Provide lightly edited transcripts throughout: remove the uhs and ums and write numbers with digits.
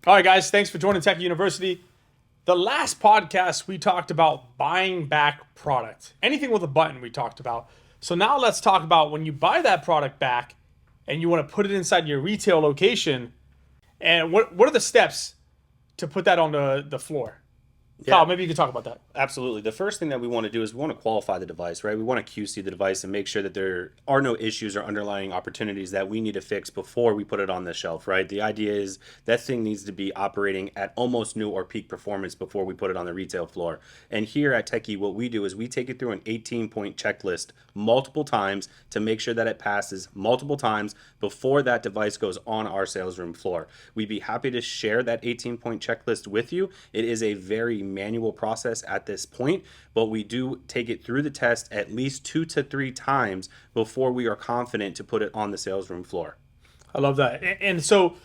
All right, guys, thanks for joining Tech University. The last podcast, we talked about buying back product. Anything with a button we talked about. So now let's talk about when you buy that product back and you want to put it inside your retail location, and what are the steps to put that on the floor? Kyle, maybe you could talk about that. Absolutely. The first thing that we want to do is we want to qualify the device, right? We want to QC the device and make sure that there are no issues or underlying opportunities that we need to fix before we put it on the shelf, right? The idea is that thing needs to be operating at almost new or peak performance before we put it on the retail floor. And here at Techie, what we do is we take it through an 18-point checklist multiple times to make sure that it passes multiple times before that device goes on our sales room floor. We'd be happy to share that 18-point checklist with you. It is a very manual process at this point, but we do take it through the test at least 2 to 3 times before we are confident to put it on the sales room floor. I love that. And so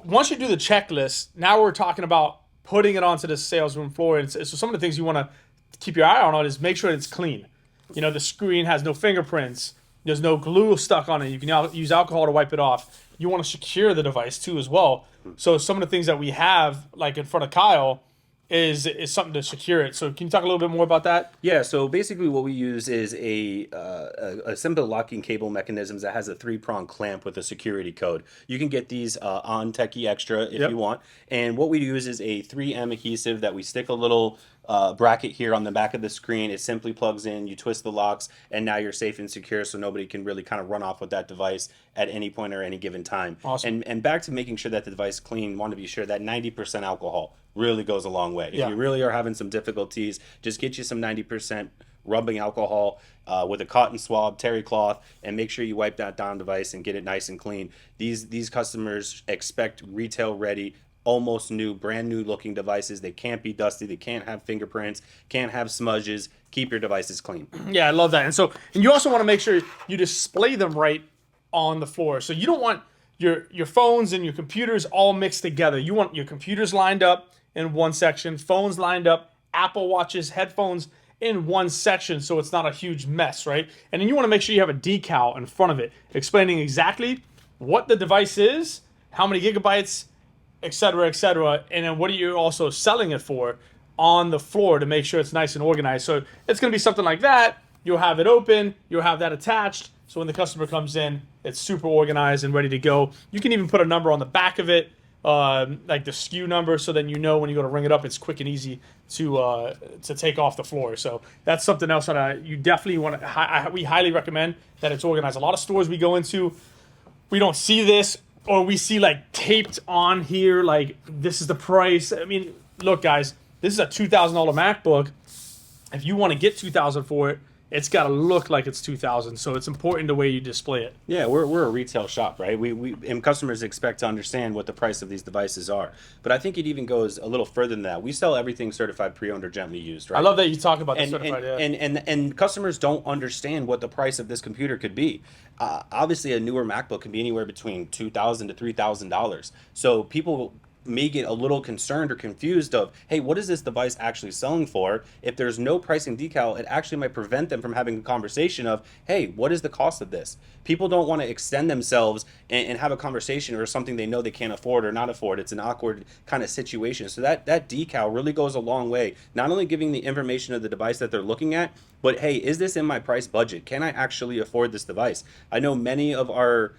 once you do the checklist, now we're talking about putting it onto the sales room floor. And so some of the things you want to keep your eye on is make sure it's clean. You know, the screen has no fingerprints. There's no glue stuck on it. You can use alcohol to wipe it off. You want to secure the device too as well. So some of the things that we have, like in front of Kyle, is something to secure it. So can you talk a little bit more about that? Yeah, so basically what we use is a simple locking cable mechanisms that has a 3-prong clamp with a security code. You can get these on Techie Extra if you want. And what we use is a 3M adhesive that we stick a little bracket here on the back of the screen. It simply plugs in, you twist the locks, and now you're safe and secure, so nobody can really kind of run off with that device at any point or any given time. Awesome. And back to making sure that the device is clean, want to be sure that 90% alcohol really goes a long way. If you really are having some difficulties, just get you some 90% rubbing alcohol with a cotton swab, terry cloth, and make sure you wipe that down device and get it nice and clean. These customers expect retail ready, almost new, brand new looking devices. They can't be dusty, they can't have fingerprints, can't have smudges. Keep your devices clean. Yeah, I love that. And you also want to make sure you display them right on the floor. So you don't want your phones and your computers all mixed together. You want your computers lined up in one section, phones lined up, Apple Watches, headphones in one section, so it's not a huge mess, right? And then you want to make sure you have a decal in front of it explaining exactly what the device is, how many gigabytes, et cetera, and then what are you also selling it for on the floor to make sure it's nice and organized. So it's going to be something like that. You'll have it open, you'll have that attached, so when the customer comes in, it's super organized and ready to go. You can even put a number on the back of it, like the SKU number, so then you know when you go to ring it up, it's quick and easy to take off the floor. So that's something else that you definitely want to. We highly recommend that it's organized. A lot of stores we go into, we don't see this, or we see like taped on here, like this is the price. I mean, look, guys, this is a $2,000 MacBook. If you want to get $2,000 for it, it's got to look like it's $2,000. So it's important the way you display it. Yeah, we're a retail shop, right? We and customers expect to understand what the price of these devices are. But I think it even goes a little further than that. We sell everything certified pre-owned or gently used, right? I love that you talk about the certified. certified. And customers don't understand what the price of this computer could be. Obviously, a newer MacBook can be anywhere between $2,000 to $3,000. So people may get a little concerned or confused of, hey, what is this device actually selling for? If there's no pricing decal, it actually might prevent them from having a conversation of, hey, what is the cost of this? People don't want to extend themselves and have a conversation or something they know they can't afford or not afford. It's an awkward kind of situation. So that decal really goes a long way, not only giving the information of the device that they're looking at, but hey, is this in my price budget? Can I actually afford this device? I know many of our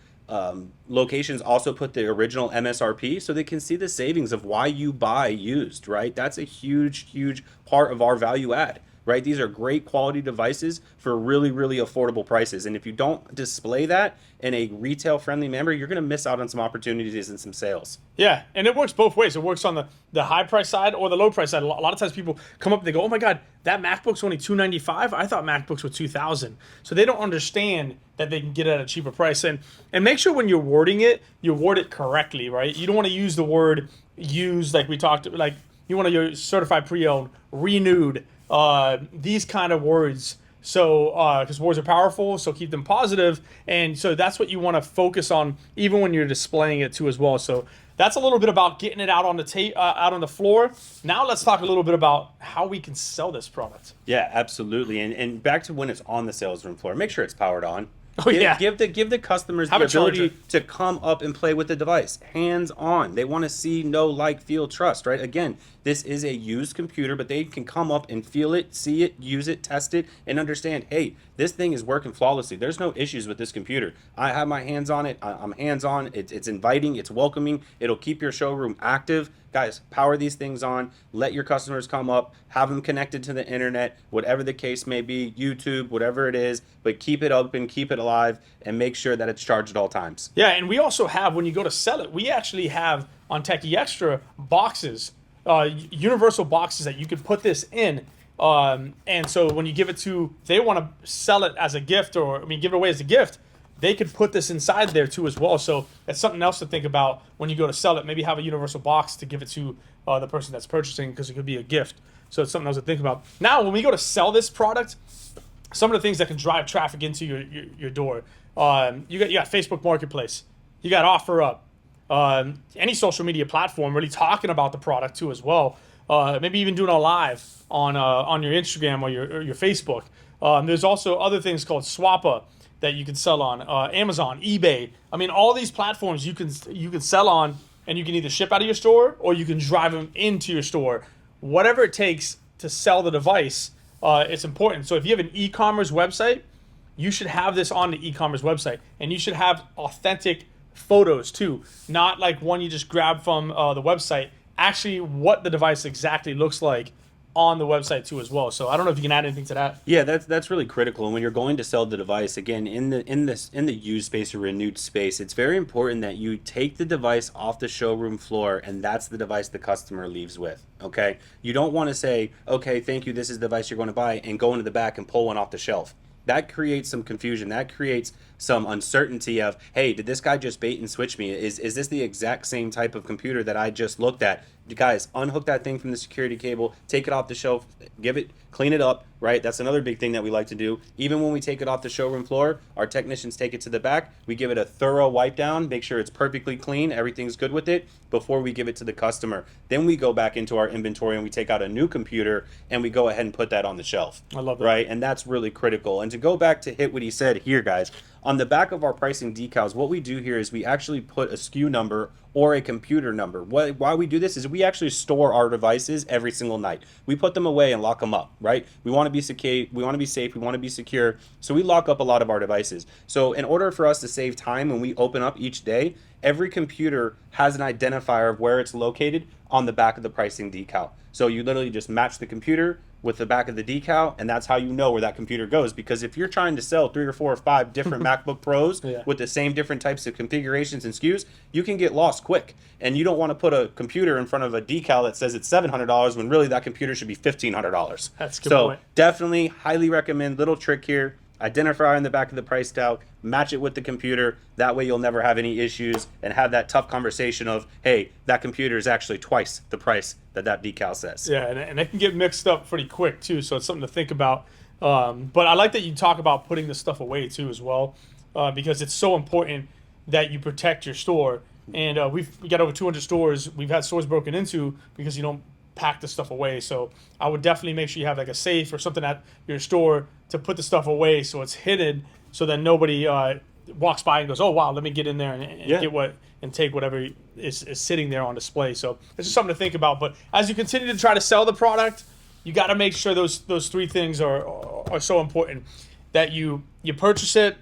locations also put the original MSRP so they can see the savings of why you buy used, right? That's a huge part of our value add, right? These are great quality devices for really affordable prices. And if you don't display that in a retail friendly manner, you're going to miss out on some opportunities and some sales. Yeah, and it works both ways. It works on the high price side or the low price side. A lot of times people come up and they go, oh my God, that MacBook's only $295. I thought MacBooks were $2,000. So they don't understand that they can get it at a cheaper price. And make sure when you're wording it, you word it correctly, right? You don't want to use the word used like we talked, like you want to use certified pre-owned, renewed, these kind of words. So, because words are powerful, so keep them positive. And so that's what you want to focus on, even when you're displaying it too as well. So that's a little bit about getting it out on the out on the floor. Now let's talk a little bit about how we can sell this product. Yeah, absolutely. And back to when it's on the sales room floor, make sure it's powered on. Oh, yeah. Give the customers Have the a charger. ability to come up and play with the device, hands on. They want to see, know, like, feel, trust, right? Again, this is a used computer, but they can come up and feel it, see it, use it, test it, and understand, hey, this thing is working flawlessly. There's no issues with this computer. I have my hands on it. I'm hands on. It's inviting. It's welcoming. It'll keep your showroom active. Guys, power these things on. Let your customers come up. Have them connected to the internet, whatever the case may be, YouTube, whatever it is. But keep it open, keep it alive, and make sure that it's charged at all times. Yeah, and we also have, when you go to sell it, we actually have on Techie Extra boxes, universal boxes that you can put this in. And so when you give it to, if they want to sell it as a gift, or give it away as a gift, they could put this inside there too as well. So that's something else to think about when you go to sell it. Maybe have a universal box to give it to the person that's purchasing, because it could be a gift. So it's something else to think about. Now, when we go to sell this product, some of the things that can drive traffic into your door. You got Facebook Marketplace. You got OfferUp. Any social media platform really talking about the product too as well. Maybe even doing a live on your Instagram or your Facebook. There's also other things called Swappa that you can sell on. Amazon, eBay. All these platforms you can sell on, and you can either ship out of your store or you can drive them into your store. Whatever it takes to sell the device, it's important. So if you have an e-commerce website, you should have this on the e-commerce website, and you should have authentic photos too, not like one you just grab from the website. Actually, what the device exactly looks like on the website too as well. So I don't know if you can add anything to that. Yeah, that's really critical. And when you're going to sell the device, again, in the used space or renewed space, it's very important that you take the device off the showroom floor, and that's the device the customer leaves with. Okay, you don't want to say, okay, thank you, this is the device you're going to buy, and go into the back and pull one off the shelf. That creates some confusion. That creates some uncertainty of, hey, did this guy just bait and switch me? Is this the exact same type of computer that I just looked at? Guys, unhook that thing from the security cable, take it off the shelf, clean it up, right? That's another big thing that we like to do. Even when we take it off the showroom floor, our technicians take it to the back. We give it a thorough wipe down, make sure it's perfectly clean, everything's good with it before we give it to the customer. Then we go back into our inventory and we take out a new computer and we go ahead and put that on the shelf. I love that. Right? And that's really critical. And to go back to hit what he said here, guys, on the back of our pricing decals, what we do here is we actually put a SKU number or a computer number. Why we do this is we actually store our devices every single night. We put them away and lock them up, right? We want to be secure, we want to be safe, we want to be secure. So we lock up a lot of our devices. So in order for us to save time when we open up each day, every computer has an identifier of where it's located on the back of the pricing decal. So you literally just match the computer with the back of the decal, and that's how you know where that computer goes. Because if you're trying to sell 3 or 4 or 5 different MacBook Pros with the same different types of configurations and SKUs, you can get lost quick. And you don't want to put a computer in front of a decal that says it's $700 when really that computer should be $1,500. That's a good point. Definitely highly recommend. Little trick here. Identify on the back of the price tag, match it with the computer. That way you'll never have any issues and have that tough conversation of, hey, that computer is actually twice the price that decal says. Yeah, and it can get mixed up pretty quick too, so it's something to think about. But I like that you talk about putting the stuff away too as well, because it's so important that you protect your store. And we got over 200 stores. We've had stores broken into because you don't pack the stuff away. So I would definitely make sure you have like a safe or something at your store to put the stuff away so it's hidden, so that nobody walks by and goes, oh wow, let me get in there and get and take whatever is sitting there on display. So it's just something to think about. But as you continue to try to sell the product, you got to make sure those 3 things are so important, that you purchase it,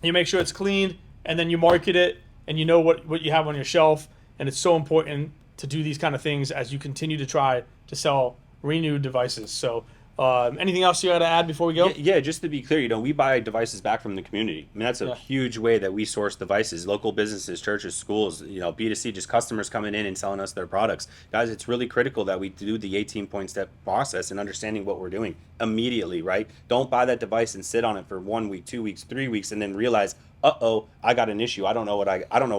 you make sure it's clean, and then you market it, and you know what you have on your shelf. And it's so important to do these kind of things as you continue to try to sell renewed devices. So anything else you got to add before we go? Yeah, just to be clear, we buy devices back from the community. That's a huge way that we source devices. Local businesses, churches, schools, B2C, just customers coming in and selling us their products. Guys, it's really critical that we do the 18-point step process and understanding what we're doing immediately, right? Don't buy that device and sit on it for 1 week, 2 weeks, 3 weeks, and then realize, I got an issue. I don't know what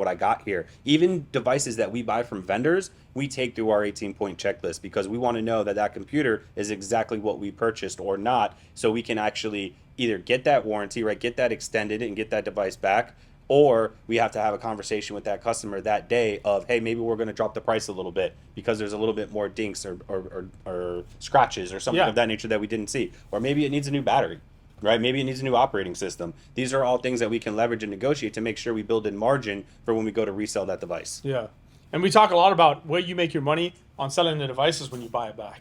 I got here. Even devices that we buy from vendors, we take through our 18-point checklist, because we want to know that computer is exactly what we purchased or not, so we can actually either get that warranty, right, get that extended and get that device back, or we have to have a conversation with that customer that day of, hey, maybe we're going to drop the price a little bit because there's a little bit more dinks or scratches or something of that nature that we didn't see, or maybe it needs a new battery. right? Maybe it needs a new operating system. These are all things that we can leverage and negotiate to make sure we build in margin for when we go to resell that device. Yeah. And we talk a lot about where you make your money on selling the devices when you buy it back.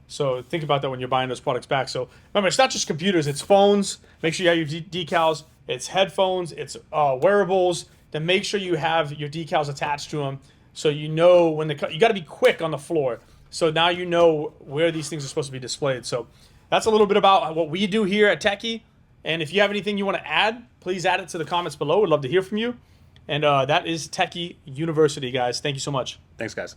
So think about that when you're buying those products back. So remember, it's not just computers, it's phones. Make sure you have your decals. It's headphones, it's wearables. Then make sure you have your decals attached to them so you know when you got to be quick on the floor. So now you know where these things are supposed to be displayed. So that's a little bit about what we do here at Techie. And if you have anything you want to add, please add it to the comments below. We'd love to hear from you. And that is Techie University, guys. Thank you so much. Thanks, guys.